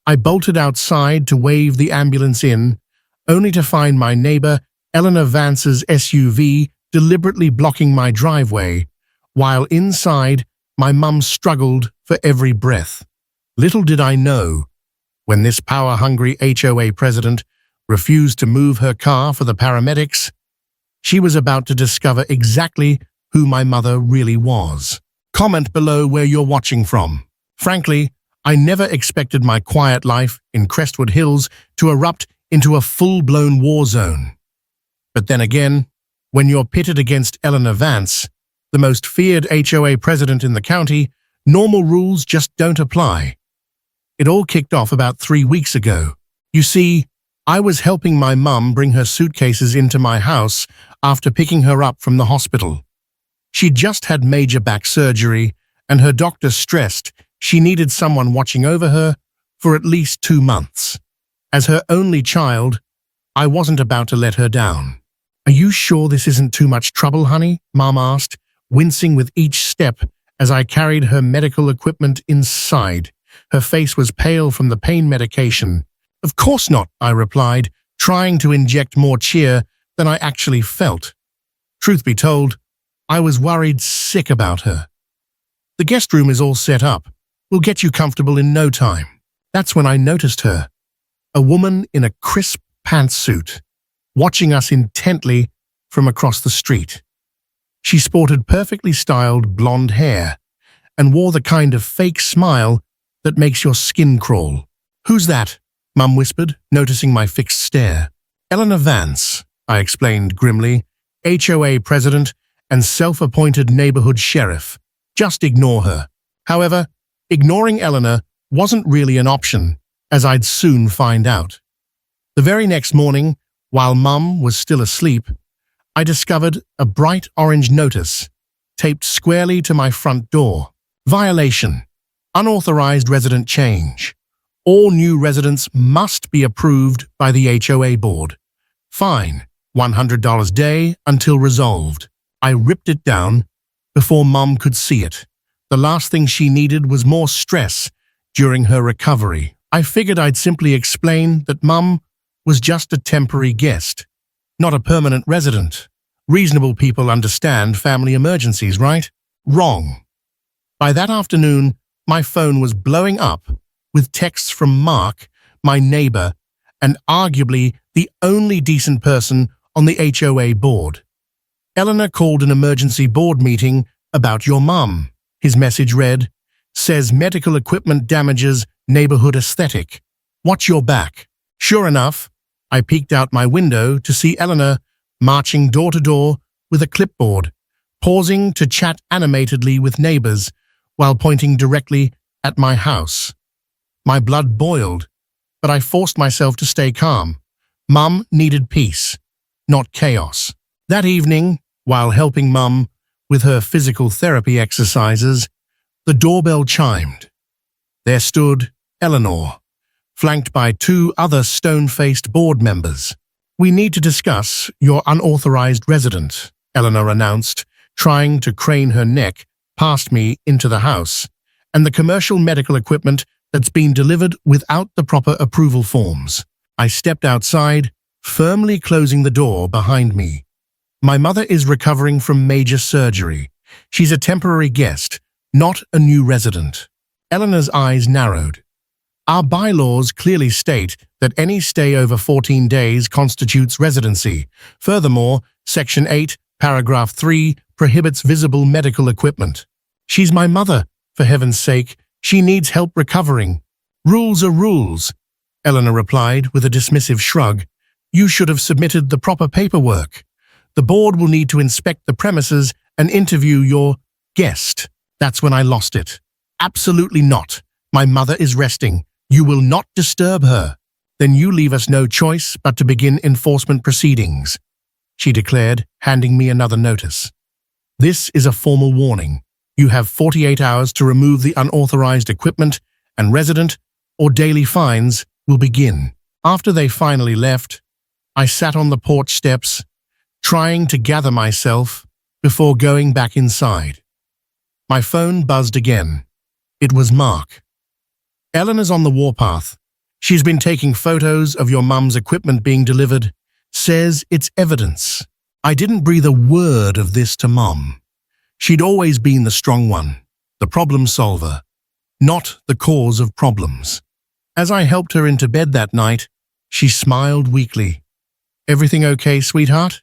I bolted outside to wave the ambulance in, only to find my neighbor Eleanor Vance's SUV deliberately blocking my driveway, while inside my mum struggled for every breath. Little did I know, when this power-hungry HOA president refused to move her car for the paramedics, she was about to discover exactly who my mother really was. Comment below where you're watching from. Frankly, I never expected my quiet life in Crestwood Hills to erupt into a full-blown war zone. But then again, when you're pitted against Eleanor Vance, the most feared HOA president in the county, normal rules just don't apply. It all kicked off about 3 weeks ago. You see, I was helping my mum bring her suitcases into my house after picking her up from the hospital. She'd just had major back surgery, and her doctor stressed she needed someone watching over her for at least 2 months. As her only child, I wasn't about to let her down. "Are you sure this isn't too much trouble, honey?" Mom asked, wincing with each step as I carried her medical equipment inside. Her face was pale from the pain medication. "Of course not," I replied, trying to inject more cheer than I actually felt. Truth be told, I was worried sick about her. "The guest room is all set up. We'll get you comfortable in no time." That's when I noticed her, a woman in a crisp pantsuit, watching us intently from across the street. She sported perfectly styled blonde hair and wore the kind of fake smile that makes your skin crawl. "Who's that?" Mum whispered, noticing my fixed stare. "Eleanor Vance," I explained grimly, "HOA president and self-appointed neighborhood sheriff. Just ignore her." However, ignoring Eleanor wasn't really an option, as I'd soon find out. The very next morning, while Mum was still asleep, I discovered a bright orange notice taped squarely to my front door. "Violation. Unauthorized resident change. All new residents must be approved by the HOA board. Fine, $100 a day until resolved." I ripped it down before Mum could see it. The last thing she needed was more stress during her recovery. I figured I'd simply explain that Mum was just a temporary guest, not a permanent resident. Reasonable people understand family emergencies, right? Wrong. By that afternoon, my phone was blowing up with texts from Mark, my neighbor, and arguably the only decent person on the HOA board. "Eleanor called an emergency board meeting about your mum," his message read. "Says medical equipment damages neighborhood aesthetic. Watch your back." Sure enough, I peeked out my window to see Eleanor marching door to door with a clipboard, pausing to chat animatedly with neighbors while pointing directly at my house. My blood boiled, but I forced myself to stay calm. Mum needed peace, not chaos. That evening, while helping Mum with her physical therapy exercises, the doorbell chimed. There stood Eleanor, flanked by 2 other stone-faced board members. "We need to discuss your unauthorized resident," Eleanor announced, trying to crane her neck past me into the house, "and the commercial medical equipment that's been delivered without the proper approval forms." I stepped outside, firmly closing the door behind me. "My mother is recovering from major surgery. She's a temporary guest, not a new resident." Eleanor's eyes narrowed. "Our bylaws clearly state that any stay over 14 days constitutes residency. Furthermore, Section 8, Paragraph 3 prohibits visible medical equipment." "She's my mother, for heaven's sake. She needs help recovering." "Rules are rules," Eleanor replied with a dismissive shrug. "You should have submitted the proper paperwork. The board will need to inspect the premises and interview your guest." That's when I lost it. "Absolutely not. My mother is resting. You will not disturb her." "Then you leave us no choice but to begin enforcement proceedings," she declared, handing me another notice. "This is a formal warning. You have 48 hours to remove the unauthorized equipment and resident, or daily fines will begin." After they finally left, I sat on the porch steps, trying to gather myself before going back inside. My phone buzzed again. It was Mark. "Eleanor's on the warpath. She's been taking photos of your mum's equipment being delivered, says it's evidence. I didn't breathe a word of this to Mum. She'd always been the strong one, the problem solver, not the cause of problems. As I helped her into bed that night, she smiled weakly. "Everything okay, sweetheart?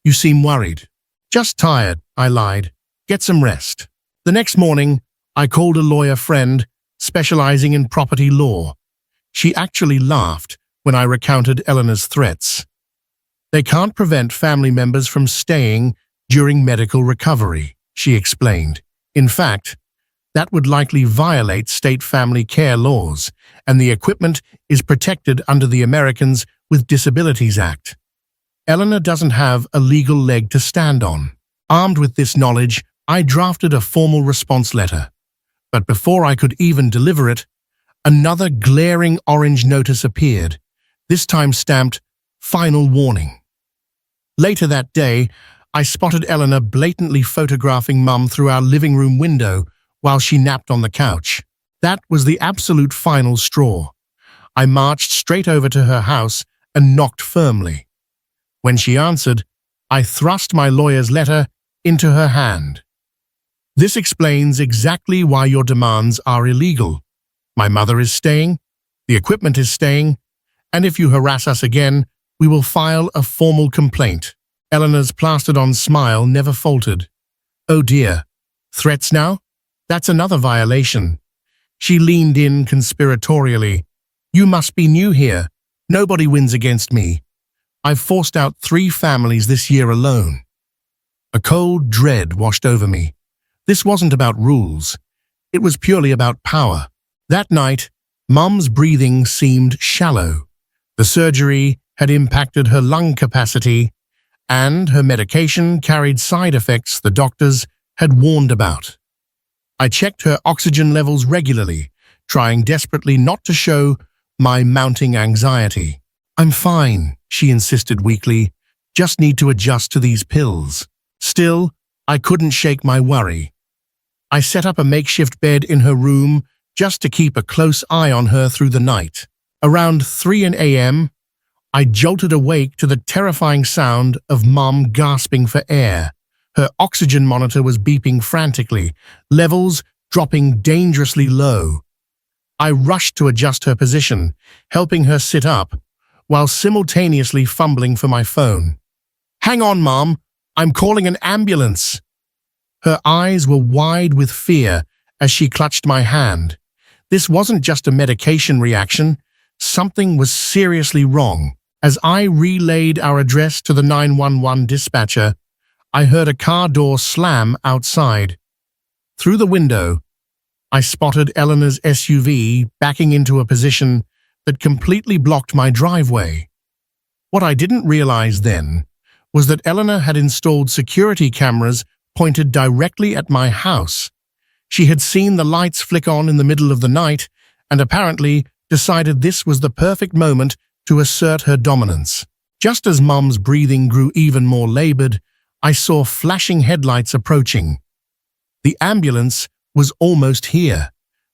You seem worried." "Just tired," I lied. "Get some rest." The next morning, I called a lawyer friend specializing in property law. She actually laughed when I recounted Eleanor's threats. "They can't prevent family members from staying during medical recovery," she explained. "In fact, that would likely violate state family care laws, and the equipment is protected under the Americans with Disabilities Act. Eleanor doesn't have a legal leg to stand on." Armed with this knowledge, I drafted a formal response letter. But before I could even deliver it, another glaring orange notice appeared, this time stamped "Final Warning." Later that day, I spotted Eleanor blatantly photographing Mum through our living room window while she napped on the couch. That was the absolute final straw. I marched straight over to her house and knocked firmly. When she answered, I thrust my lawyer's letter into her hand. "This explains exactly why your demands are illegal. My mother is staying, the equipment is staying, and if you harass us again, we will file a formal complaint." Eleanor's plastered-on smile never faltered. "Oh dear, threats now? That's another violation." She leaned in conspiratorially. "You must be new here. Nobody wins against me. I've forced out 3 families this year alone." A cold dread washed over me. This wasn't about rules. It was purely about power. That night, Mum's breathing seemed shallow. The surgery had impacted her lung capacity, and her medication carried side effects the doctors had warned about. I checked her oxygen levels regularly, trying desperately not to show my mounting anxiety. "I'm fine," she insisted weakly. "Just need to adjust to these pills." Still, I couldn't shake my worry. I set up a makeshift bed in her room just to keep a close eye on her through the night. Around 3 a.m., I jolted awake to the terrifying sound of Mum gasping for air. Her oxygen monitor was beeping frantically, levels dropping dangerously low. I rushed to adjust her position, helping her sit up, while simultaneously fumbling for my phone. "Hang on, Mom, I'm calling an ambulance." Her eyes were wide with fear as she clutched my hand. This wasn't just a medication reaction. Something was seriously wrong. As I relayed our address to the 911 dispatcher, I heard a car door slam outside. Through the window, I spotted Eleanor's SUV backing into a position that completely blocked my driveway. What I didn't realize then was that Eleanor had installed security cameras pointed directly at my house. She had seen the lights flick on in the middle of the night and apparently decided this was the perfect moment to assert her dominance. Just as Mum's breathing grew even more labored, I saw flashing headlights approaching. The ambulance was almost here,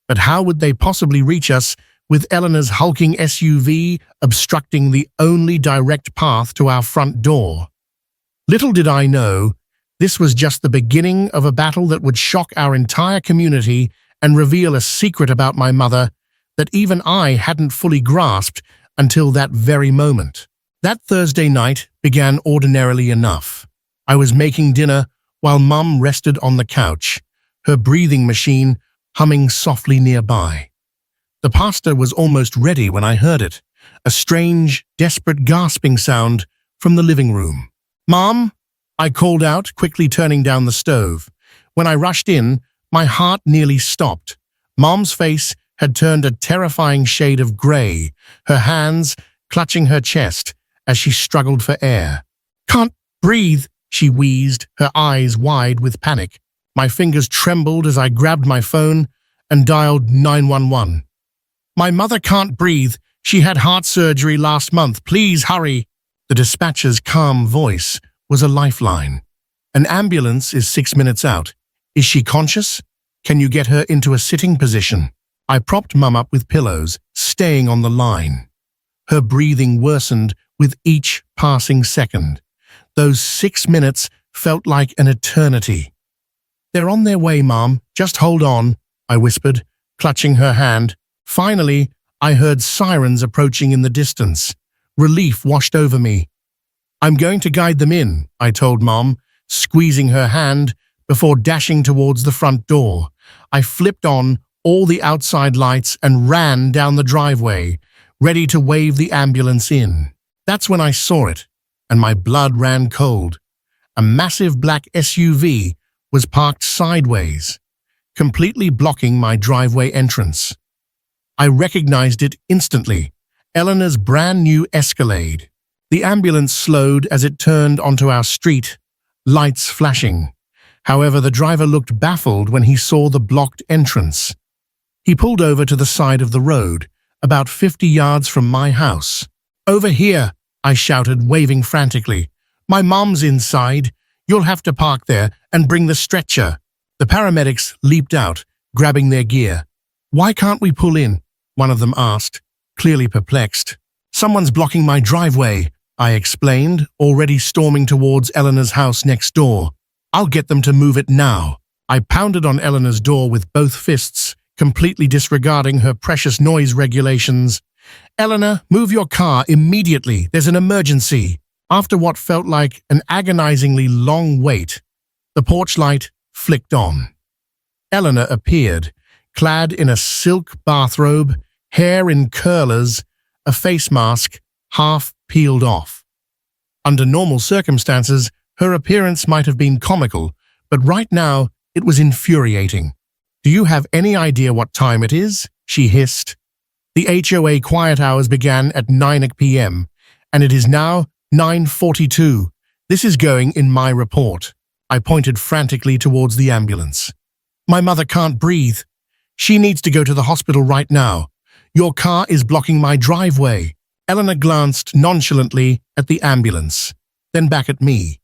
but how would they possibly reach us with Eleanor's hulking SUV obstructing the only direct path to our front door? Little did I know, this was just the beginning of a battle that would shock our entire community and reveal a secret about my mother that even I hadn't fully grasped until that very moment. That Thursday night began ordinarily enough. I was making dinner while Mum rested on the couch, her breathing machine humming softly nearby. The pasta was almost ready when I heard it, a strange, desperate gasping sound from the living room. "Mom?" I called out, quickly turning down the stove. When I rushed in, my heart nearly stopped. Mom's face had turned a terrifying shade of gray, her hands clutching her chest as she struggled for air. "Can't breathe," she wheezed, her eyes wide with panic. My fingers trembled as I grabbed my phone and dialed 911. "My mother can't breathe. She had heart surgery last month. Please hurry." The dispatcher's calm voice was a lifeline. "An ambulance is 6 minutes out. Is she conscious? Can you get her into a sitting position?" I propped Mum up with pillows, staying on the line. Her breathing worsened with each passing second. Those 6 minutes felt like an eternity. "They're on their way, Mom. Just hold on," I whispered, clutching her hand. Finally, I heard sirens approaching in the distance. Relief washed over me. "I'm going to guide them in," I told Mom, squeezing her hand before dashing towards the front door. I flipped on all the outside lights and ran down the driveway, ready to wave the ambulance in. That's when I saw it, and my blood ran cold. A massive black SUV was parked sideways, completely blocking my driveway entrance. I recognized it instantly, Eleanor's brand new Escalade. The ambulance slowed as it turned onto our street, lights flashing. However, the driver looked baffled when he saw the blocked entrance. He pulled over to the side of the road, about 50 yards from my house. "Over here," I shouted, waving frantically. "My mom's inside. You'll have to park there and bring the stretcher." The paramedics leaped out, grabbing their gear. "Why can't we pull in?" one of them asked, clearly perplexed. "Someone's blocking my driveway," I explained, already storming towards Eleanor's house next door. "I'll get them to move it now." I pounded on Eleanor's door with both fists, completely disregarding her precious noise regulations. "Eleanor, move your car immediately. There's an emergency." After what felt like an agonizingly long wait, the porch light flicked on. Eleanor appeared, clad in a silk bathrobe, hair in curlers, a face mask half peeled off. Under normal circumstances, her appearance might have been comical, but right now it was infuriating. "Do you have any idea what time it is?" she hissed. "The HOA quiet hours began at 9 p.m., and it is now 9:42. This is going in my report." I pointed frantically towards the ambulance. "My mother can't breathe. She needs to go to the hospital right now. Your car is blocking my driveway." Eleanor glanced nonchalantly at the ambulance, then back at me.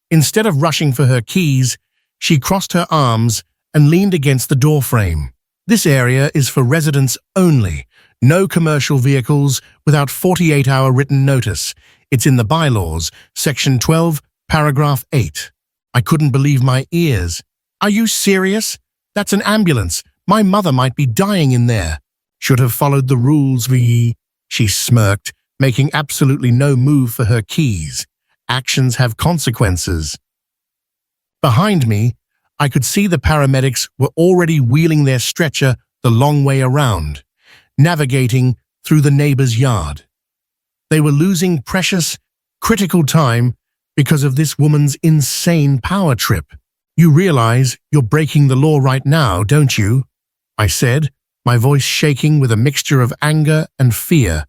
Instead of rushing for her keys, she crossed her arms and leaned against the doorframe. "This area is for residents only. No commercial vehicles without 48-hour written notice. It's in the bylaws, Section 12, Paragraph 8. I couldn't believe my ears. "Are you serious? That's an ambulance. My mother might be dying in there." "Should have followed the rules, she smirked, making absolutely no move for her keys. "Actions have consequences." Behind me, I could see the paramedics were already wheeling their stretcher the long way around, navigating through the neighbor's yard. They were losing precious, critical time because of this woman's insane power trip. "You realize you're breaking the law right now, don't you?" I said, my voice shaking with a mixture of anger and fear.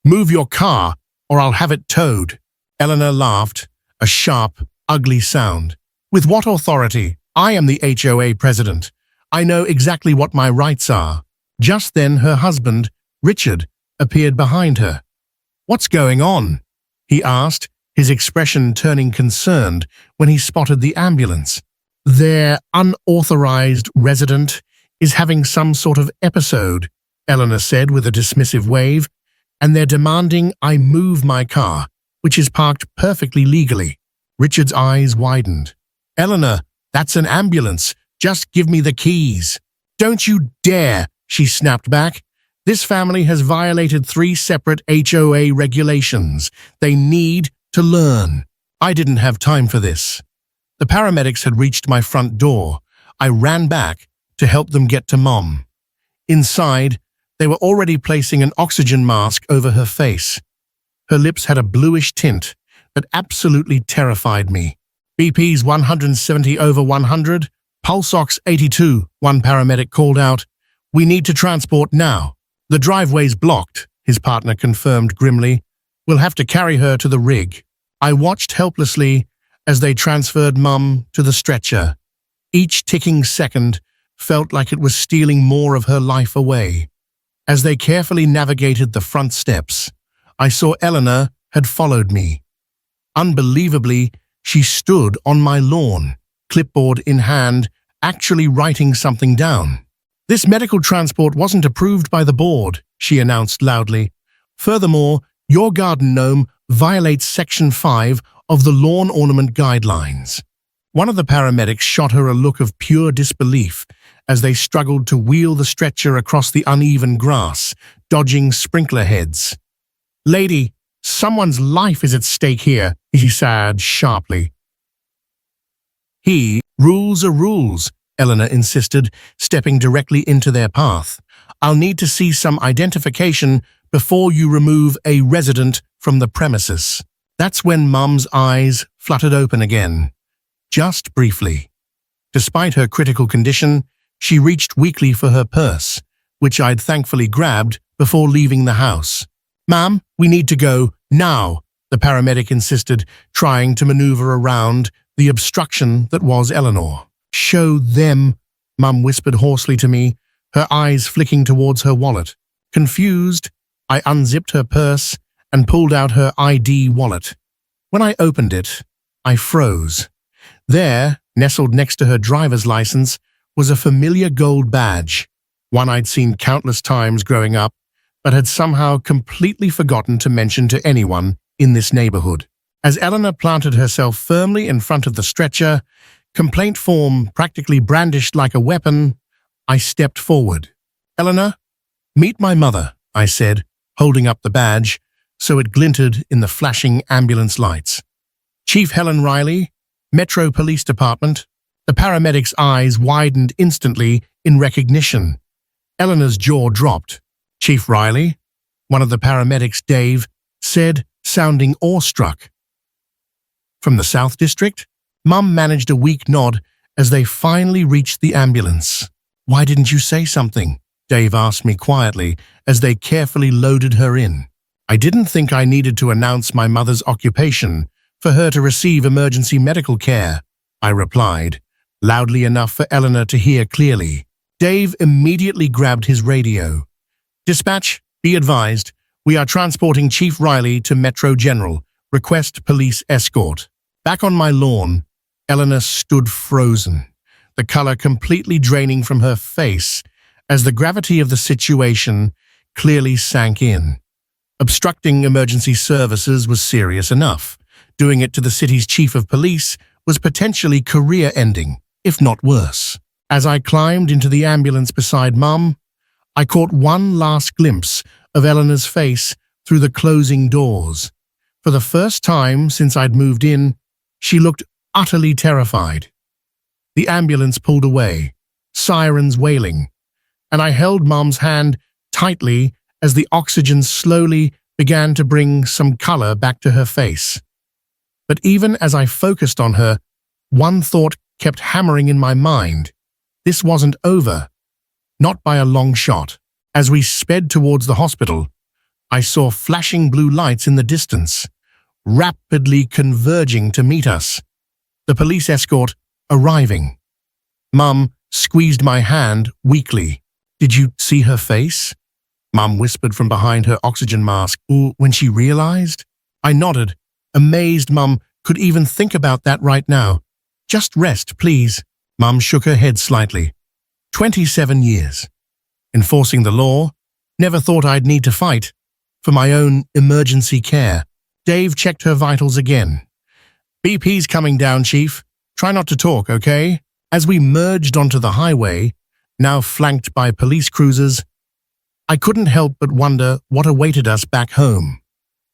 "Move your car, or I'll have it towed." Eleanor laughed, a sharp, ugly sound. "With what authority? I am the HOA president. I know exactly what my rights are." Just then her husband, Richard, appeared behind her. "What's going on?" he asked, his expression turning concerned when he spotted the ambulance. "Their unauthorized resident is having some sort of episode," Eleanor said with a dismissive wave, "and they're demanding I move my car, which is parked perfectly legally." Richard's eyes widened. "Eleanor, that's an ambulance. Just give me the keys." "Don't you dare," she snapped back. "This family has violated 3 separate HOA regulations. They need to learn." I didn't have time for this. The paramedics had reached my front door. I ran back to help them get to Mom. Inside, they were already placing an oxygen mask over her face. Her lips had a bluish tint that absolutely terrified me. "BP's 170/100, pulse ox 82, one paramedic called out. "We need to transport now." "The driveway's blocked," his partner confirmed grimly. "We'll have to carry her to the rig." I watched helplessly as they transferred Mum to the stretcher. Each ticking second felt like it was stealing more of her life away. As they carefully navigated the front steps, I saw Eleanor had followed me. Unbelievably, she stood on my lawn, clipboard in hand, actually writing something down. "This medical transport wasn't approved by the board," she announced loudly. "Furthermore, your garden gnome violates Section 5 of the Lawn Ornament Guidelines." One of the paramedics shot her a look of pure disbelief as they struggled to wheel the stretcher across the uneven grass, dodging sprinkler heads. "Lady, someone's life is at stake here," he said sharply. "Rules are rules," Eleanor insisted, stepping directly into their path. "I'll need to see some identification before you remove a resident from the premises." That's when Mum's eyes fluttered open again. Just briefly. Despite her critical condition, she reached weakly for her purse, which I'd thankfully grabbed before leaving the house. "Ma'am, we need to go, now," the paramedic insisted, trying to maneuver around the obstruction that was Eleanor. "Show them," Mum whispered hoarsely to me, her eyes flicking towards her wallet. Confused, I unzipped her purse and pulled out her ID wallet. When I opened it, I froze. There, nestled next to her driver's license, was a familiar gold badge, one I'd seen countless times growing up, but had somehow completely forgotten to mention to anyone in this neighborhood. As Eleanor planted herself firmly in front of the stretcher, complaint form practically brandished like a weapon, I stepped forward. "Eleanor, meet my mother," I said, holding up the badge so it glinted in the flashing ambulance lights. "Chief Helen Riley, Metro Police Department." The paramedic's eyes widened instantly in recognition. Eleanor's jaw dropped. "Chief Riley?" one of the paramedics, Dave, said, sounding awestruck. "From the South District?" Mum managed a weak nod as they finally reached the ambulance. "Why didn't you say something?" Dave asked me quietly as they carefully loaded her in. "I didn't think I needed to announce my mother's occupation for her to receive emergency medical care," I replied, loudly enough for Eleanor to hear clearly. Dave immediately grabbed his radio. "Dispatch, be advised, we are transporting Chief Riley to Metro General. Request police escort." Back on my lawn, Eleanor stood frozen, the color completely draining from her face as the gravity of the situation clearly sank in. Obstructing emergency services was serious enough. Doing it to the city's chief of police was potentially career-ending, if not worse. As I climbed into the ambulance beside Mum, I caught one last glimpse of Eleanor's face through the closing doors. For the first time since I'd moved in, she looked utterly terrified. The ambulance pulled away, sirens wailing, and I held Mum's hand tightly as the oxygen slowly began to bring some color back to her face. But even as I focused on her, one thought kept hammering in my mind. This wasn't over. Not by a long shot. As we sped towards the hospital, I saw flashing blue lights in the distance, rapidly converging to meet us. The police escort arriving. Mum squeezed my hand weakly. "Did you see her face?" Mum whispered from behind her oxygen mask. "Or when she realized?" I nodded, amazed Mum could even think about that right now. "Just rest, please." Mum shook her head slightly. 27 years. Enforcing the law. Never thought I'd need to fight for my own emergency care. Dave checked her vitals again. "BP's coming down, Chief. Try not to talk, okay?" As we merged onto the highway, now flanked by police cruisers, I couldn't help but wonder what awaited us back home.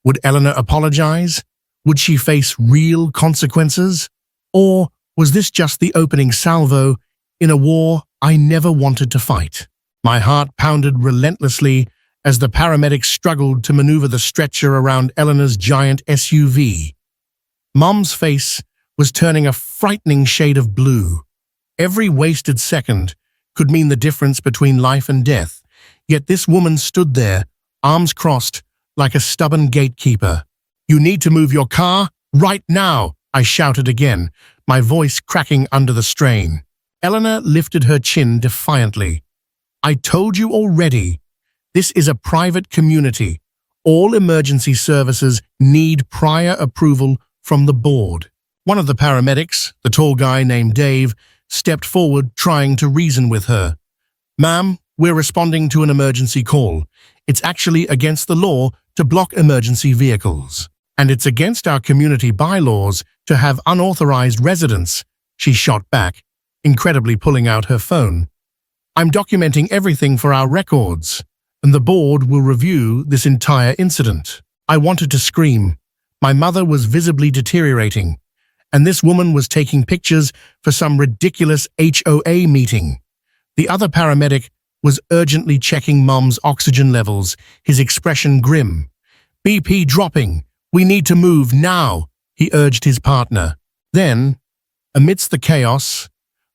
Would Eleanor apologize? Would she face real consequences? Or was this just the opening salvo in a war I never wanted to fight? My heart pounded relentlessly as the paramedics struggled to maneuver the stretcher around Eleanor's giant SUV. Mom's face was turning a frightening shade of blue. Every wasted second could mean the difference between life and death, yet this woman stood there, arms crossed, like a stubborn gatekeeper. "You need to move your car right now," I shouted again, my voice cracking under the strain. Eleanor lifted her chin defiantly. "I told you already. This is a private community. All emergency services need prior approval from the board." One of the paramedics, the tall guy named Dave, stepped forward trying to reason with her. Ma'am, we're responding to an emergency call. It's actually against the law to block emergency vehicles. And it's against our community bylaws to have unauthorized residents, she shot back, incredibly pulling out her phone. I'm documenting everything for our records, and the board will review this entire incident. I wanted to scream. My mother was visibly deteriorating, and this woman was taking pictures for some ridiculous HOA meeting. The other paramedic was urgently checking Mom's oxygen levels, his expression grim. BP dropping. We need to move now, he urged his partner. Then, amidst the chaos,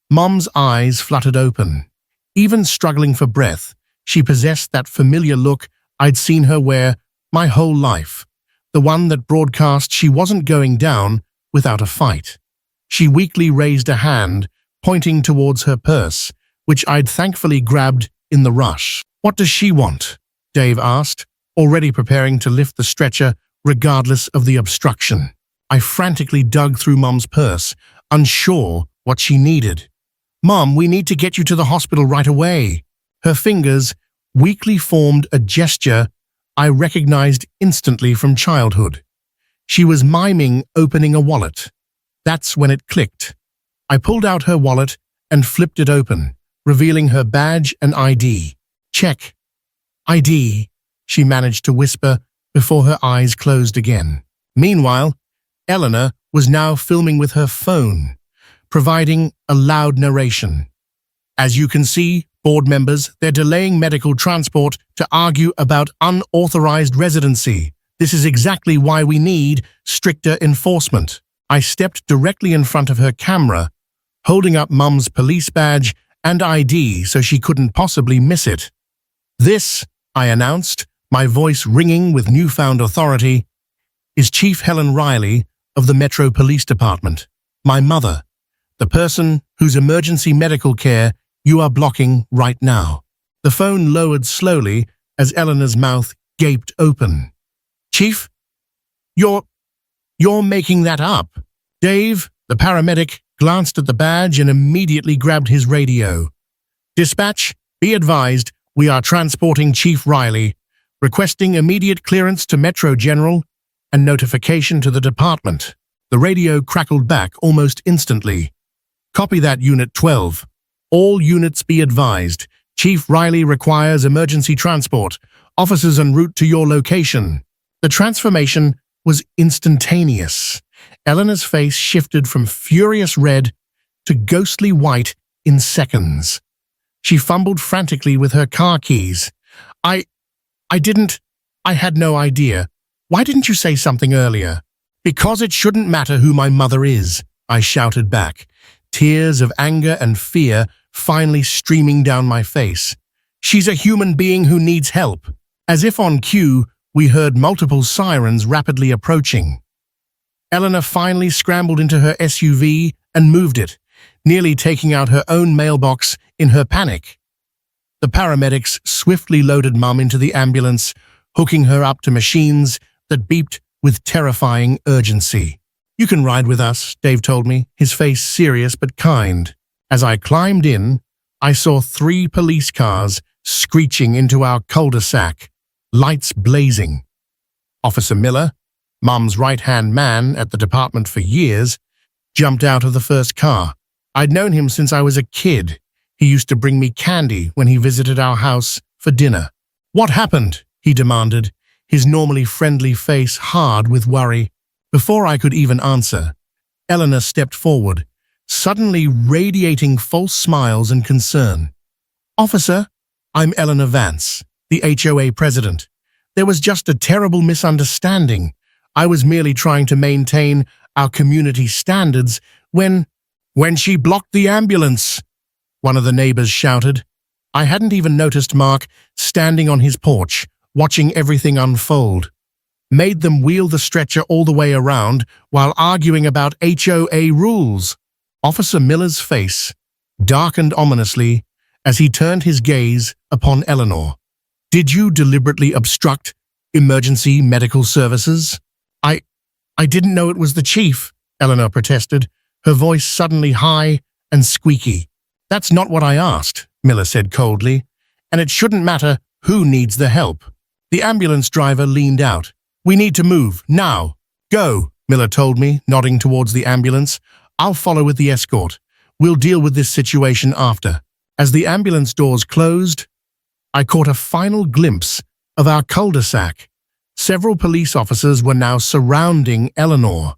Mom's eyes fluttered open. Even struggling for breath, she possessed that familiar look I'd seen her wear my whole life, the one that broadcast she wasn't going down without a fight. She weakly raised a hand, pointing towards her purse, which I'd thankfully grabbed in the rush. What does she want? Dave asked, already preparing to lift the stretcher regardless of the obstruction. I frantically dug through Mom's purse, unsure what she needed. Mom, we need to get you to the hospital right away. Her fingers weakly formed a gesture I recognized instantly from childhood. She was miming opening a wallet. That's when it clicked. I pulled out her wallet and flipped it open, revealing her badge and ID. Check. ID, she managed to whisper before her eyes closed again. Meanwhile, Eleanor was now filming with her phone, providing a loud narration. As you can see, board members, they're delaying medical transport to argue about unauthorized residency. This is exactly why we need stricter enforcement. I stepped directly in front of her camera, holding up Mum's police badge and ID so she couldn't possibly miss it. This, I announced, my voice ringing with newfound authority, is Chief Helen Riley of the Metro Police Department, my mother, the person whose emergency medical care you are blocking right now. The phone lowered slowly as Eleanor's mouth gaped open. Chief, you're making that up. Dave, the paramedic, glanced at the badge and immediately grabbed his radio. Dispatch, be advised, we are transporting Chief Riley, requesting immediate clearance to Metro General and notification to the department. The radio crackled back almost instantly. Copy that, Unit 12. All units be advised. Chief Riley requires emergency transport. Officers en route to your location. The transformation was instantaneous. Eleanor's face shifted from furious red to ghostly white in seconds. She fumbled frantically with her car keys. I had no idea. Why didn't you say something earlier? Because it shouldn't matter who my mother is, I shouted back, tears of anger and fear finally streaming down my face. She's a human being who needs help. As if on cue, we heard multiple sirens rapidly approaching. Eleanor finally scrambled into her SUV and moved it, nearly taking out her own mailbox in her panic. The paramedics swiftly loaded Mum into the ambulance, hooking her up to machines that beeped with terrifying urgency. You can ride with us, Dave told me, his face serious but kind. As I climbed in, I saw 3 police cars screeching into our cul-de-sac, lights blazing. Officer Miller, Mum's right-hand man at the department for years, jumped out of the first car. I'd known him since I was a kid. He used to bring me candy when he visited our house for dinner. What happened? He demanded, his normally friendly face hard with worry. Before I could even answer, Eleanor stepped forward, suddenly radiating false smiles and concern. Officer, I'm Eleanor Vance, the HOA president. There was just a terrible misunderstanding. I was merely trying to maintain our community standards when she blocked the ambulance, one of the neighbors shouted. I hadn't even noticed Mark standing on his porch, watching everything unfold. Made them wheel the stretcher all the way around while arguing about HOA rules. Officer Miller's face darkened ominously as he turned his gaze upon Eleanor. Did you deliberately obstruct emergency medical services? I didn't know it was the chief, Eleanor protested, her voice suddenly high and squeaky. That's not what I asked, Miller said coldly, "and it shouldn't matter who needs the help." The ambulance driver leaned out. "We need to move, now. Go," Miller told me, nodding towards the ambulance. "I'll follow with the escort. We'll deal with this situation after." As the ambulance doors closed, I caught a final glimpse of our cul-de-sac. Several police officers were now surrounding Eleanor.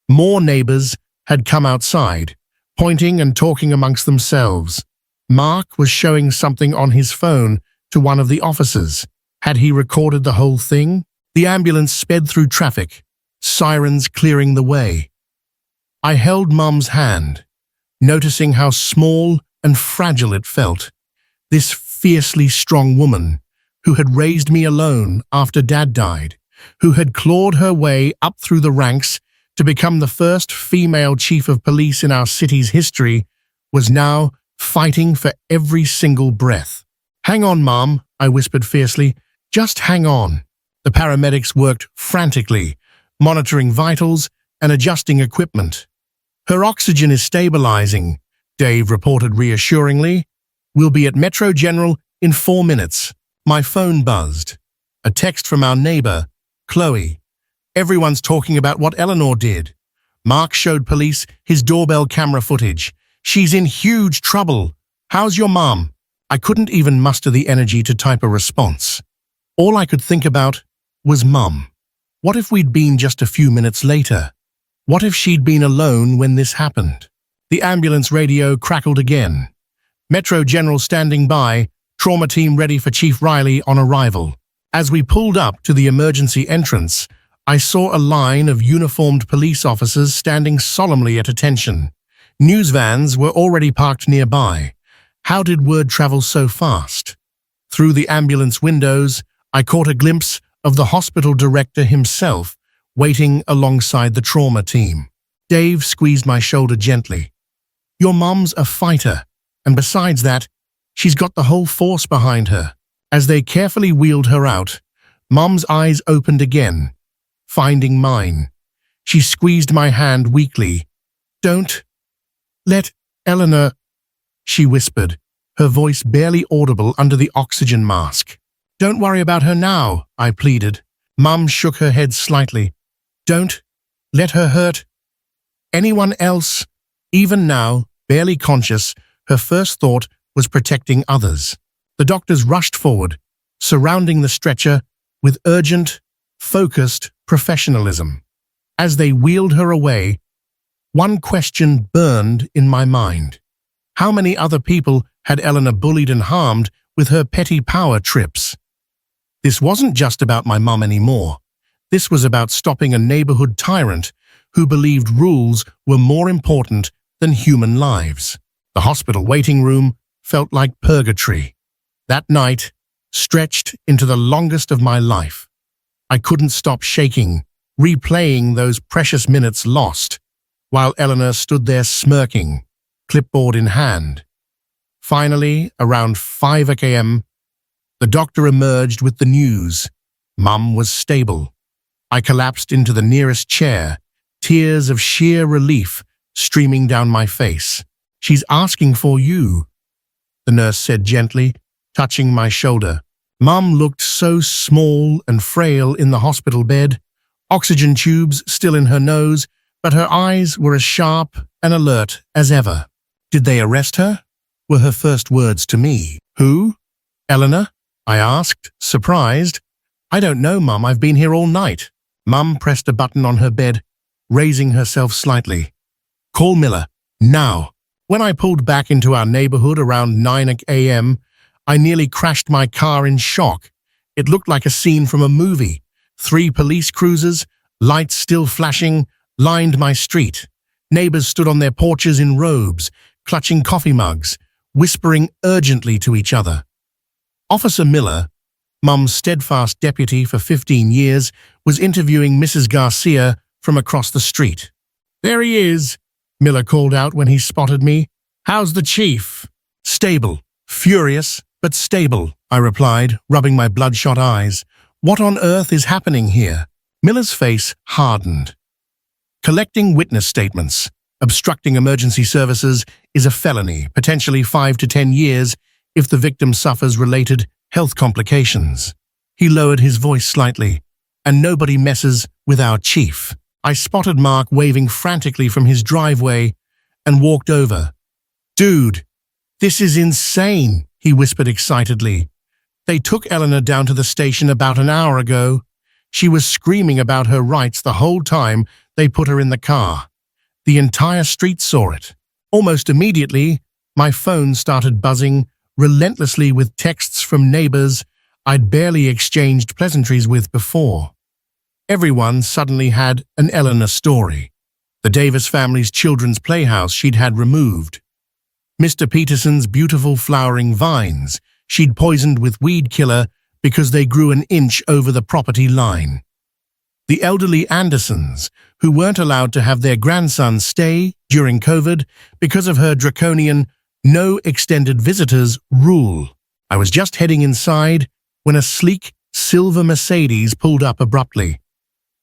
More neighbors had come outside, pointing and talking amongst themselves. Mark was showing something on his phone to one of the officers. Had he recorded the whole thing? The ambulance sped through traffic, sirens clearing the way. I held Mum's hand, noticing how small and fragile it felt. This fiercely strong woman, who had raised me alone after Dad died, who had clawed her way up through the ranks to become the first female chief of police in our city's history, was now fighting for every single breath. "Hang on, Mom," I whispered fiercely. "Just hang on." The paramedics worked frantically, monitoring vitals and adjusting equipment. "Her oxygen is stabilizing," Dave reported reassuringly. "We'll be at Metro General in 4 minutes." My phone buzzed. A text from our neighbor, Chloe. "Everyone's talking about what Eleanor did." Mark showed police his doorbell camera footage. "She's in huge trouble. How's your mom?" I couldn't even muster the energy to type a response. All I could think about was Mum. What if we'd been just a few minutes later? What if she'd been alone when this happened? The ambulance radio crackled again. "Metro General standing by, trauma team ready for Chief Riley on arrival." As we pulled up to the emergency entrance, I saw a line of uniformed police officers standing solemnly at attention. News vans were already parked nearby. How did word travel so fast? Through the ambulance windows, I caught a glimpse of the hospital director himself, waiting alongside the trauma team. Dave squeezed my shoulder gently. "Your mom's a fighter, and besides that, she's got the whole force behind her." As they carefully wheeled her out, Mom's eyes opened again, finding mine. She squeezed my hand weakly. "Don't let Eleanor," she whispered, her voice barely audible under the oxygen mask. "Don't worry about her now," I pleaded. Mum shook her head slightly. "Don't let her hurt anyone else." Even now, barely conscious, her first thought was protecting others. The doctors rushed forward, surrounding the stretcher with urgent, focused professionalism. As they wheeled her away, one question burned in my mind. How many other people had Eleanor bullied and harmed with her petty power trips? This wasn't just about my mum anymore. This was about stopping a neighborhood tyrant who believed rules were more important than human lives. The hospital waiting room felt like purgatory. That night stretched into the longest of my life. I couldn't stop shaking, replaying those precious minutes lost, while Eleanor stood there smirking, clipboard in hand. Finally, around 5 a.m., the doctor emerged with the news. Mum was stable. I collapsed into the nearest chair, tears of sheer relief streaming down my face. "She's asking for you," the nurse said gently, touching my shoulder. Mum looked so small and frail in the hospital bed, oxygen tubes still in her nose, but her eyes were as sharp and alert as ever. "Did they arrest her?" were her first words to me. "Who? Eleanor?" I asked, surprised. "I don't know, Mum. I've been here all night." Mum pressed a button on her bed, raising herself slightly. "Call Miller, now." When I pulled back into our neighborhood around 9 a.m., I nearly crashed my car in shock. It looked like a scene from a movie. 3 police cruisers, lights still flashing, lined my street. Neighbors stood on their porches in robes, clutching coffee mugs, whispering urgently to each other. Officer Miller, Mum's steadfast deputy for 15 years, was interviewing Mrs. Garcia from across the street. "There he is," Miller called out when he spotted me. "How's the chief?" "Stable. Furious, but stable," I replied, rubbing my bloodshot eyes. "What on earth is happening here?" Miller's face hardened. "Collecting witness statements, obstructing emergency services is a felony, potentially 5 to 10 years if the victim suffers related health complications. He lowered his voice slightly. And nobody messes with our chief. I spotted Mark waving frantically from his driveway and walked over. Dude, this is insane, he whispered excitedly. They took Eleanor down to the station about an hour ago. She was screaming about her rights the whole time they put her in the car. The entire street saw it. Almost immediately, my phone started buzzing relentlessly with texts from neighbors I'd barely exchanged pleasantries with before. Everyone suddenly had an Eleanor story. The Davis family's children's playhouse she'd had removed. Mr. Peterson's beautiful flowering vines she'd poisoned with weed killer because they grew an inch over the property line. The elderly Andersons, who weren't allowed to have their grandson stay during COVID because of her draconian no extended visitors rule. I was just heading inside when a sleek silver Mercedes pulled up abruptly.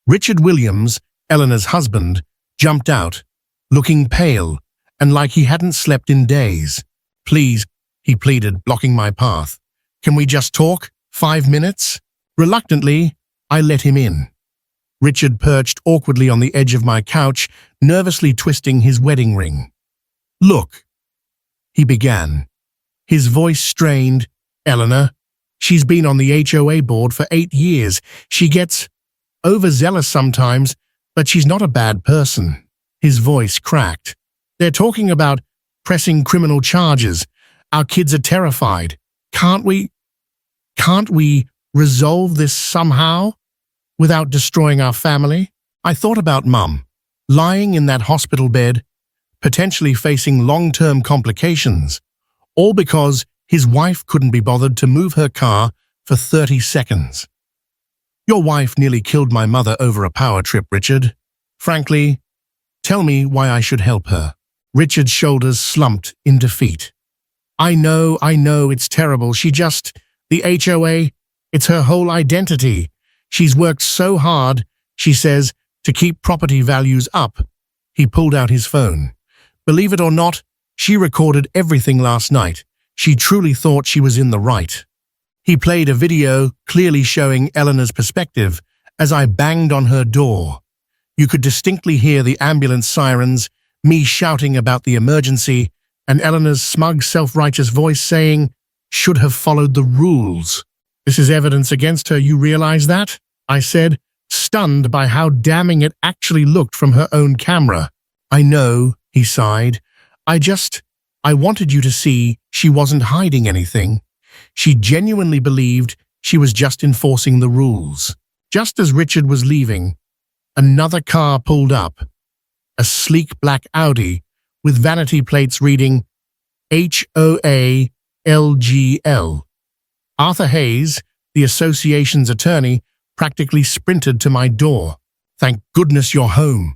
Richard Williams, Eleanor's husband, jumped out, looking pale and like he hadn't slept in days. Please, he pleaded, blocking my path. Can we just talk? 5 minutes? Reluctantly, I let him in. Richard perched awkwardly on the edge of my couch, nervously twisting his wedding ring. Look, he began, his voice strained. Eleanor, she's been on the HOA board for 8 years. She gets overzealous sometimes, but she's not a bad person. His voice cracked. They're talking about pressing criminal charges. Our kids are terrified. Can't we resolve this somehow without destroying our family? I thought about Mum, lying in that hospital bed, potentially facing long-term complications, all because his wife couldn't be bothered to move her car for 30 seconds. Your wife nearly killed my mother over a power trip, Richard. Frankly, tell me why I should help her. Richard's shoulders slumped in defeat. I know, it's terrible. The HOA, it's her whole identity. She's worked so hard, she says, to keep property values up. He pulled out his phone. Believe it or not, she recorded everything last night. She truly thought she was in the right. He played a video clearly showing Eleanor's perspective as I banged on her door. You could distinctly hear the ambulance sirens, me shouting about the emergency, and Eleanor's smug, self-righteous voice saying, should have followed the rules. This is evidence against her, you realize that? I said, stunned by how damning it actually looked from her own camera. I know, he sighed. I wanted you to see she wasn't hiding anything. She genuinely believed she was just enforcing the rules. Just as Richard was leaving, another car pulled up. A sleek black Audi with vanity plates reading HOA LGL. Arthur Hayes, the association's attorney, practically sprinted to my door. Thank goodness you're home,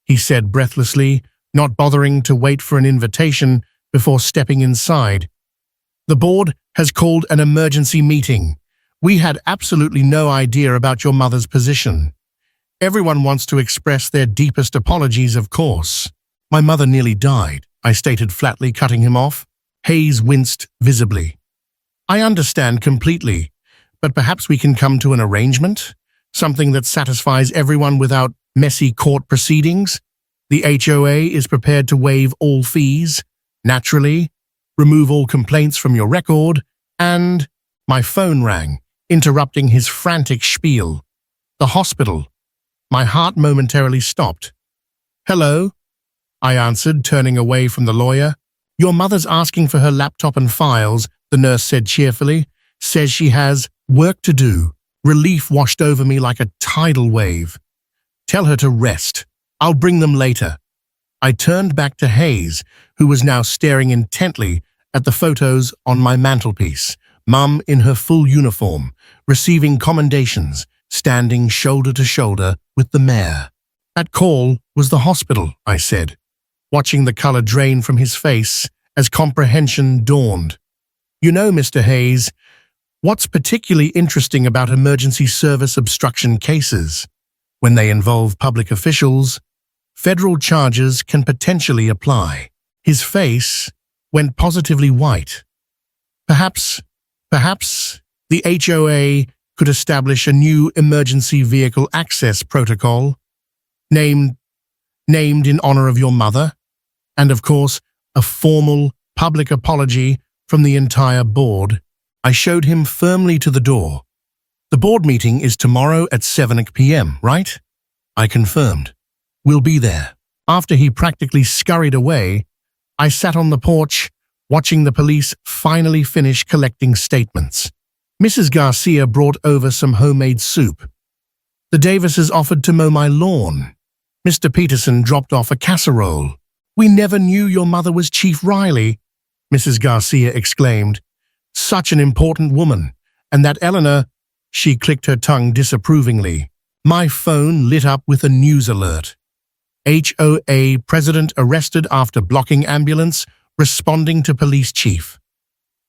he said breathlessly, not bothering to wait for an invitation before stepping inside. The board has called an emergency meeting. We had absolutely no idea about your mother's position. Everyone wants to express their deepest apologies, of course. My mother nearly died, I stated flatly, cutting him off. Hayes winced visibly. I understand completely, but perhaps we can come to an arrangement? Something that satisfies everyone without messy court proceedings? The HOA is prepared to waive all fees, naturally, remove all complaints from your record, and… My phone rang, interrupting his frantic spiel. The hospital. My heart momentarily stopped. Hello? I answered, turning away from the lawyer. Your mother's asking for her laptop and files, the nurse said cheerfully. Says she has work to do. Relief washed over me like a tidal wave. Tell her to rest. I'll bring them later. I turned back to Hayes, who was now staring intently at the photos on my mantelpiece. Mum in her full uniform, receiving commendations, standing shoulder to shoulder with the mayor. That call was the hospital, I said, watching the color drain from his face as comprehension dawned. You know, Mr. Hayes, what's particularly interesting about emergency service obstruction cases? When they involve public officials, federal charges can potentially apply. His face went positively white. Perhaps, perhaps the HOA could establish a new emergency vehicle access protocol, named in honor of your mother, and of course, a formal public apology from the entire board. I showed him firmly to the door. The board meeting is tomorrow at 7 p.m., right? I confirmed. We'll be there. After he practically scurried away, I sat on the porch, watching the police finally finish collecting statements. Mrs. Garcia brought over some homemade soup. The Davises offered to mow my lawn. Mr. Peterson dropped off a casserole. "We never knew your mother was Chief Riley," Mrs. Garcia exclaimed. "Such an important woman. And that Eleanor—" She clicked her tongue disapprovingly. My phone lit up with a news alert. HOA president arrested after blocking ambulance, responding to police chief.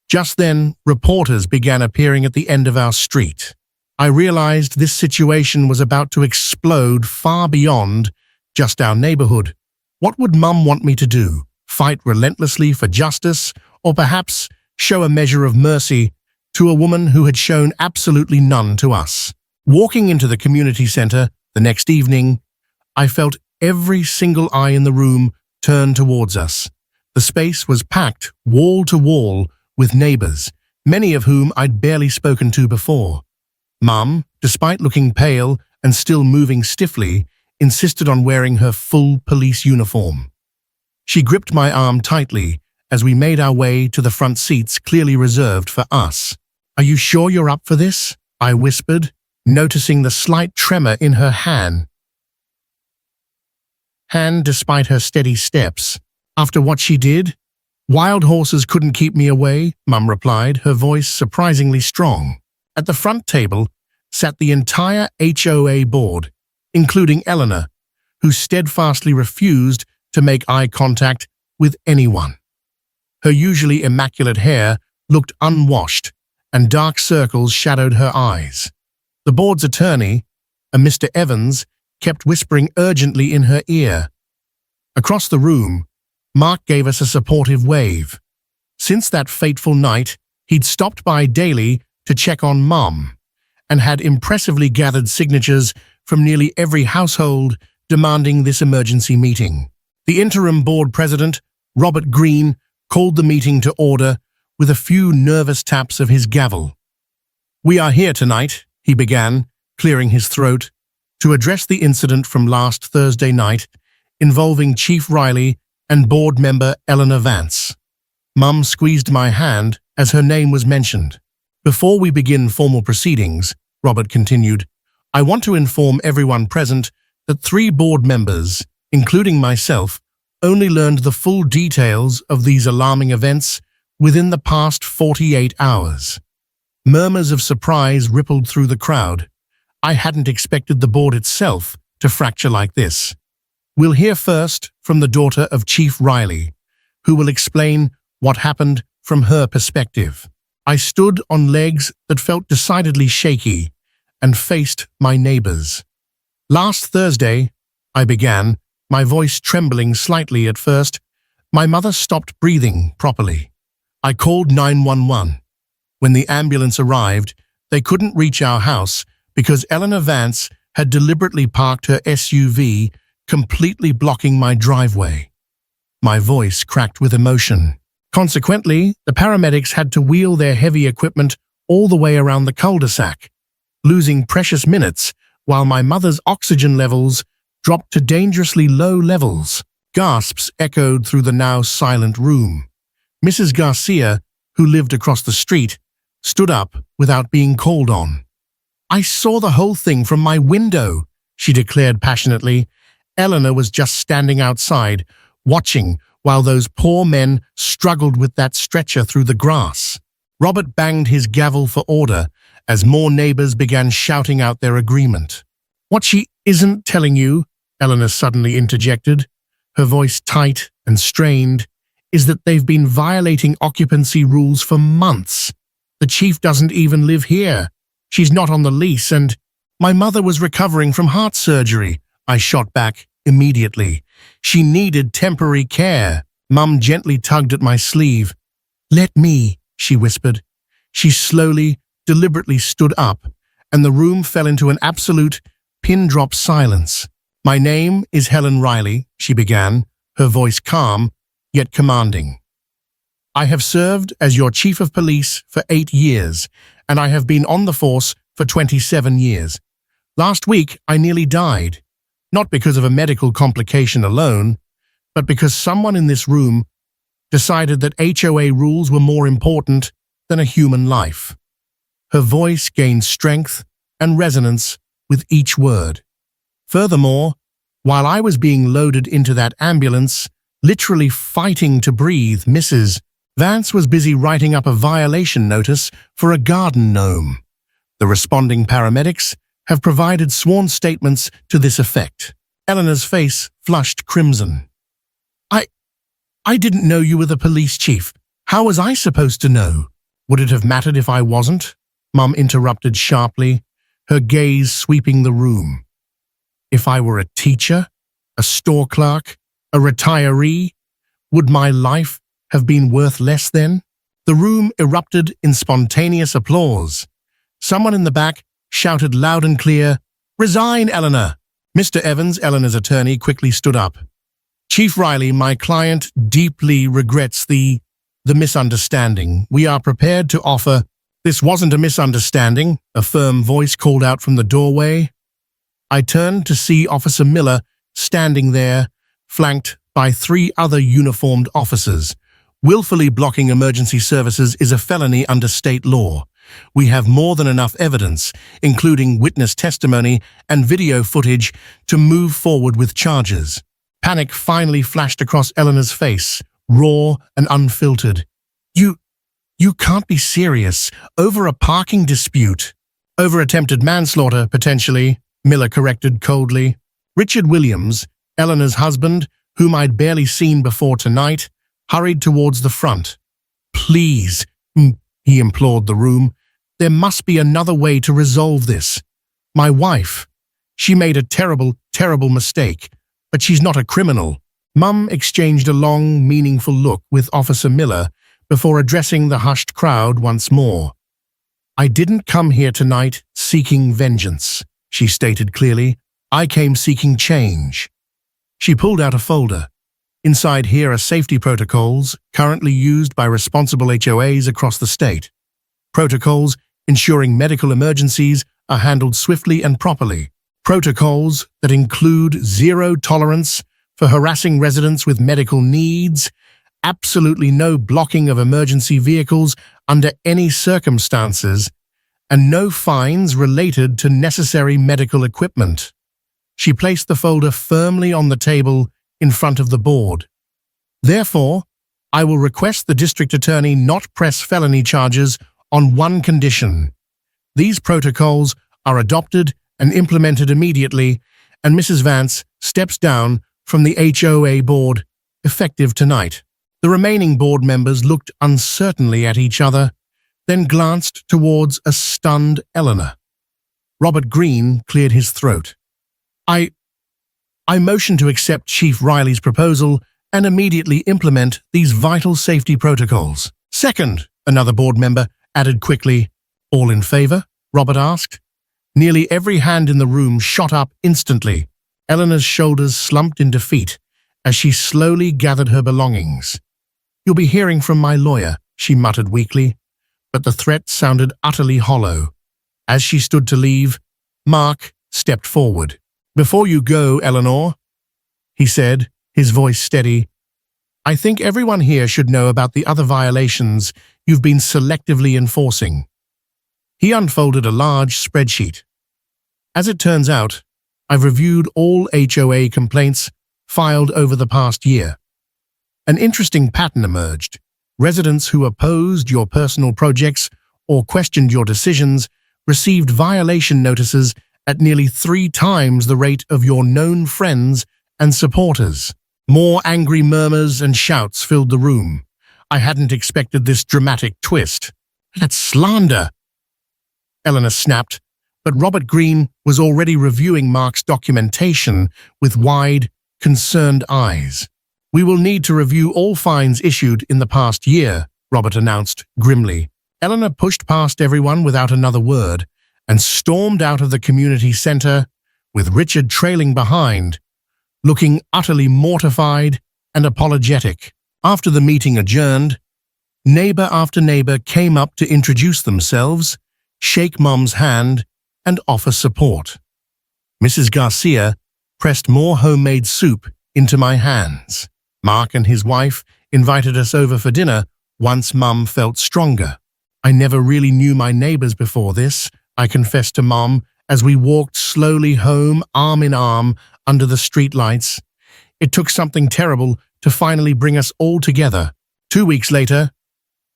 Just then, reporters began appearing at the end of our street. I realized this situation was about to explode far beyond just our neighborhood. What would Mum want me to do? Fight relentlessly for justice, or perhaps show a measure of mercy to a woman who had shown absolutely none to us? Walking into the community center the next evening, I felt every single eye in the room turn towards us. The space was packed wall to wall with neighbors, many of whom I'd barely spoken to before. Mum, despite looking pale and still moving stiffly, insisted on wearing her full police uniform. She gripped my arm tightly as we made our way to the front seats clearly reserved for us. "Are you sure you're up for this?" I whispered, noticing the slight tremor in her hand despite her steady steps. "After what she did? Wild horses couldn't keep me away," Mum replied, her voice surprisingly strong. At the front table sat the entire HOA board, including Eleanor, who steadfastly refused to make eye contact with anyone. Her usually immaculate hair looked unwashed, and dark circles shadowed her eyes. The board's attorney, a Mr. Evans, kept whispering urgently in her ear. Across the room, Mark gave us a supportive wave. Since that fateful night, he'd stopped by daily to check on Mum, and had impressively gathered signatures from nearly every household demanding this emergency meeting. The interim board president, Robert Green, called the meeting to order with a few nervous taps of his gavel. "We are here tonight," he began, clearing his throat, "to address the incident from last Thursday night involving Chief Riley and board member Eleanor Vance." Mum squeezed my hand as her name was mentioned. "Before we begin formal proceedings," Robert continued, "I want to inform everyone present that 3 board members, including myself, only learned the full details of these alarming events within the past 48 hours. Murmurs of surprise rippled through the crowd. I hadn't expected the board itself to fracture like this. We'll hear first from the daughter of Chief Riley, who will explain what happened from her perspective. I stood on legs that felt decidedly shaky and faced my neighbors. "Last Thursday," I began, my voice trembling slightly at first, "my mother stopped breathing properly. I called 911. When the ambulance arrived, they couldn't reach our house because Eleanor Vance had deliberately parked her SUV, completely blocking my driveway." My voice cracked with emotion. "Consequently, the paramedics had to wheel their heavy equipment all the way around the cul-de-sac, losing precious minutes while my mother's oxygen levels dropped to dangerously low levels." Gasps echoed through the now silent room. Mrs. Garcia, who lived across the street, stood up without being called on. "I saw the whole thing from my window," she declared passionately. "Eleanor was just standing outside, watching while those poor men struggled with that stretcher through the grass." Robert banged his gavel for order as more neighbors began shouting out their agreement. "What she isn't telling you," Eleanor suddenly interjected, her voice tight and strained, "is that they've been violating occupancy rules for months. The chief doesn't even live here. She's not on the lease, and my mother was recovering from heart surgery," I shot back immediately. "She needed temporary care." Mum gently tugged at my sleeve. "Let me," she whispered. She slowly, deliberately stood up, and the room fell into an absolute, pin-drop silence. "My name is Helen Riley," she began, her voice calm, yet commanding. "I have served as your chief of police for 8 years, and I have been on the force for 27 years. Last week, I nearly died, not because of a medical complication alone, but because someone in this room decided that HOA rules were more important than a human life." Her voice gained strength and resonance with each word. "Furthermore, while I was being loaded into that ambulance, literally fighting to breathe, Mrs. Vance was busy writing up a violation notice for a garden gnome. The responding paramedics have provided sworn statements to this effect." Eleanor's face flushed crimson. I didn't know you were the police chief. How was I supposed to know?" "Would it have mattered if I wasn't?" Mum interrupted sharply, her gaze sweeping the room. "If I were a teacher, a store clerk, a retiree, would my life have been worth less then?" The room erupted in spontaneous applause. Someone in the back shouted loud and clear, "Resign, Eleanor!" Mr. Evans, Eleanor's attorney, quickly stood up. "Chief Riley, my client deeply regrets the misunderstanding. We are prepared to offer—" "This wasn't a misunderstanding," a firm voice called out from the doorway. I turned to see Officer Miller standing there, flanked by 3 other uniformed officers. "Willfully blocking emergency services is a felony under state law. We have more than enough evidence, including witness testimony and video footage, to move forward with charges." Panic finally flashed across Eleanor's face, raw and unfiltered. You can't be serious. Over a parking dispute." "Over attempted manslaughter, potentially," Miller corrected coldly. Richard Williams, Eleanor's husband, whom I'd barely seen before tonight, hurried towards the front. "Please," he implored the room, "there must be another way to resolve this. My wife, she made a terrible, terrible mistake, but she's not a criminal." Mum exchanged a long, meaningful look with Officer Miller before addressing the hushed crowd once more. "I didn't come here tonight seeking vengeance," she stated clearly. "I came seeking change." She pulled out a folder. Inside here are safety protocols currently used by responsible HOAs across the state. Protocols ensuring medical emergencies are handled swiftly and properly. Protocols that include zero tolerance for harassing residents with medical needs, absolutely no blocking of emergency vehicles under any circumstances, and no fines related to necessary medical equipment. She placed the folder firmly on the table in front of the board. "Therefore, I will request the district attorney not press felony charges on one condition. These protocols are adopted and implemented immediately, and Mrs. Vance steps down from the HOA board, effective tonight." The remaining board members looked uncertainly at each other, then glanced towards a stunned Eleanor. Robert Green cleared his throat. I motion to accept Chief Riley's proposal and immediately implement these vital safety protocols." "Second," another board member added quickly. "All in favor?" Robert asked. Nearly every hand in the room shot up instantly. Eleanor's shoulders slumped in defeat as she slowly gathered her belongings. "You'll be hearing from my lawyer," she muttered weakly, but the threat sounded utterly hollow. As she stood to leave, Mark stepped forward. "Before you go, Eleanor," he said, his voice steady, "I think everyone here should know about the other violations you've been selectively enforcing." He unfolded a large spreadsheet. "As it turns out, I've reviewed all HOA complaints filed over the past year. An interesting pattern emerged. Residents who opposed your personal projects or questioned your decisions received violation notices at nearly 3 times the rate of your known friends and supporters." More angry murmurs and shouts filled the room. "I hadn't expected this dramatic twist." "That's slander," Eleanor snapped, but Robert Green was already reviewing Mark's documentation with wide, concerned eyes. "We will need to review all fines issued in the past year," Robert announced grimly. Eleanor pushed past everyone without another word and stormed out of the community center, with Richard trailing behind, looking utterly mortified and apologetic. After the meeting adjourned, neighbor after neighbor came up to introduce themselves, shake Mom's hand, and offer support. Mrs. Garcia pressed more homemade soup into my hands. Mark and his wife invited us over for dinner once Mum felt stronger. I never really knew my neighbors before this, I confessed to Mom as we walked slowly home arm in arm under the streetlights. It took something terrible to finally bring us all together. 2 weeks later,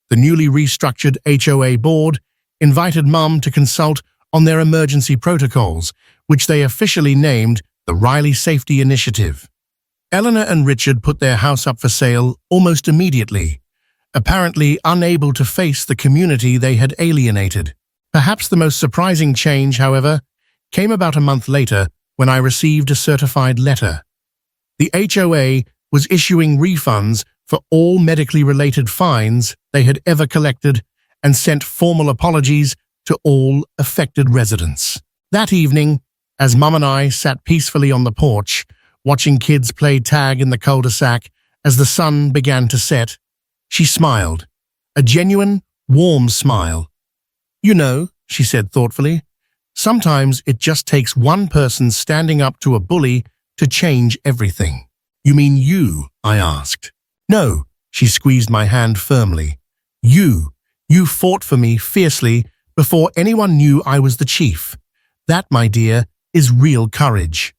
the newly restructured HOA board invited Mum to consult on their emergency protocols, which they officially named the Riley Safety Initiative. Eleanor and Richard put their house up for sale almost immediately, apparently unable to face the community they had alienated. Perhaps the most surprising change, however, came about a month later when I received a certified letter. The HOA was issuing refunds for all medically related fines they had ever collected and sent formal apologies to all affected residents. That evening, as Mum and I sat peacefully on the porch, watching kids play tag in the cul-de-sac as the sun began to set, she smiled, a genuine, warm smile. "You know," she said thoughtfully, "sometimes it just takes one person standing up to a bully to change everything." "You mean you?" I asked. "No," she squeezed my hand firmly. You fought for me fiercely before anyone knew I was the chief. That, my dear, is real courage."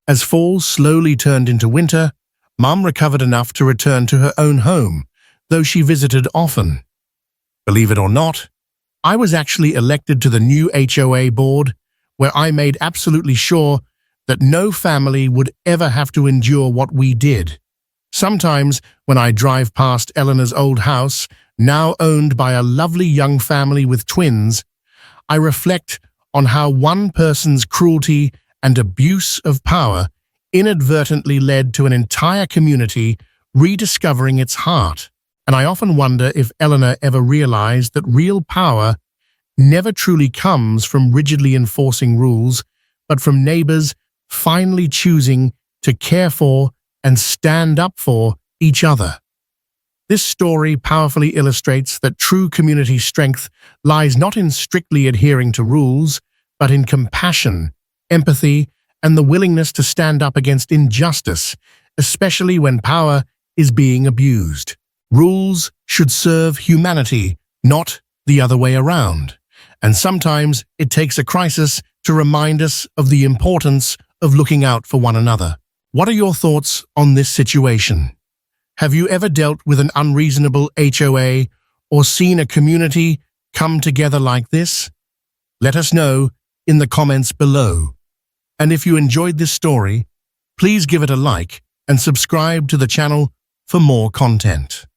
As fall slowly turned into winter, Mum recovered enough to return to her own home, though she visited often. Believe it or not, I was actually elected to the new HOA board, where I made absolutely sure that no family would ever have to endure what we did. Sometimes, when I drive past Eleanor's old house, now owned by a lovely young family with twins, I reflect on how one person's cruelty and abuse of power inadvertently led to an entire community rediscovering its heart. And I often wonder if Eleanor ever realized that real power never truly comes from rigidly enforcing rules, but from neighbors finally choosing to care for and stand up for each other. This story powerfully illustrates that true community strength lies not in strictly adhering to rules, but in compassion, empathy, and the willingness to stand up against injustice, especially when power is being abused. Rules should serve humanity, not the other way around. And sometimes it takes a crisis to remind us of the importance of looking out for one another. What are your thoughts on this situation? Have you ever dealt with an unreasonable HOA or seen a community come together like this? Let us know in the comments below. And if you enjoyed this story, please give it a like and subscribe to the channel for more content.